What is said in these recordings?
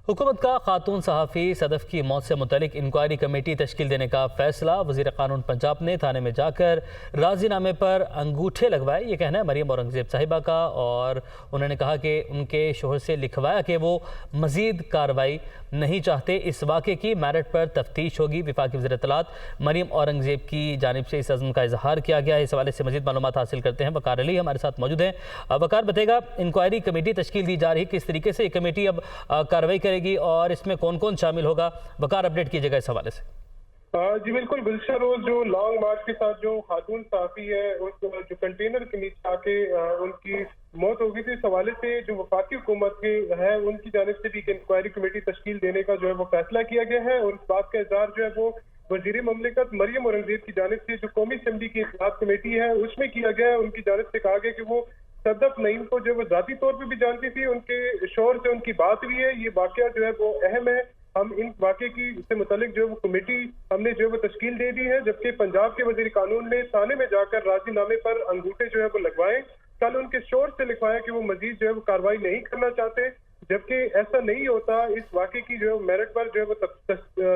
हुकूमत का खातून सहाफ़ी सदफ की मौत से मुतल्लिक इंक्वायरी कमेटी तश्कील देने का फैसला। वज़ीर क़ानून पंजाब ने थाने में जाकर राज़ीनामे पर अंगूठे लगवाए। ये कहना है मरियम औरंगज़ेब साहिबा का, और उन्होंने कहा कि उनके शोहर से लिखवाया कि वो मज़ीद कार्रवाई नहीं चाहते। इस वाक़े की मेरिट पर तफ्तीश होगी। वफाकी वज़ीर इत्तलात मरियम औरंगज़ेब की जानिब से इस अज़्म का इजहार किया गया है। इस हवाले से मज़ीद मालूमात हासिल करते हैं। वकार अली हमारे साथ मौजूद हैं। वकार, बताएगा इंक्वायरी कमेटी तश्कील दी जा रही है, किस तरीके से ये कमेटी अब कार्रवाई करेगी और इसमें कौन कौन शामिल होगा? वकार, अपडेट कीजिएगा इस हवाले से। जी बिल्कुल गुलशन रोज जो लॉन्ग मार्च के साथ जो खातून साफी है उस जो कंटेनर के नीचे आके उनकी मौत हो गई थी, इस हवाले से जो वफाकी हुकूमत के है उनकी जानिब से भी एक इंक्वायरी कमेटी तश्कील देने का जो है वो फैसला किया गया है। और इस बात का इज़हार जो है वो वज़ीर ममलिकत मरियम औरंगज़ेब की जानिब से जो कौमी असम्बली की इत्तलात कमेटी है उसमें किया गया है। उनकी जानिब से कहा गया कि वो सदफ नईम को जो वो ज़ाती तौर पर भी जानती थी, उनके शोहर से उनकी बात भी है। ये वाक़या जो है वो अहम है। हम इन वाक़े की से मुतालिक जो है वो कमेटी हमने जो है वो तश्कील दे दी है, जबकि पंजाब के वज़ीर कानून ने थाने में जाकर राज़ीनामे पर अंगूठे जो है वो लगवाए। कल उनके शोहर से लिखवाया कि वो मजीद जो है वो कार्रवाई नहीं करना चाहते, जबकि ऐसा नहीं होता। इस वाक़े की जो है मेरिट पर जो है वो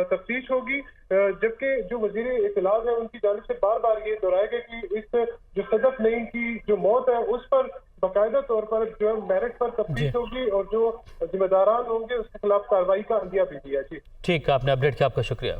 तफ्तीश होगी। जबकि जो वज़ीर इत्तलात है उनकी जानिब से बार बार ये दोहराया गया कि इस जो सदफ नईम की जो मौत है उस पर बाकायदा तौर पर जो है मेरिट पर तफ्तीश होगी और जो जिम्मेदारान होंगे उसके खिलाफ कार्रवाई का अंदिया भी दिया। जी ठीक, आपने अपडेट किया, आपका शुक्रिया।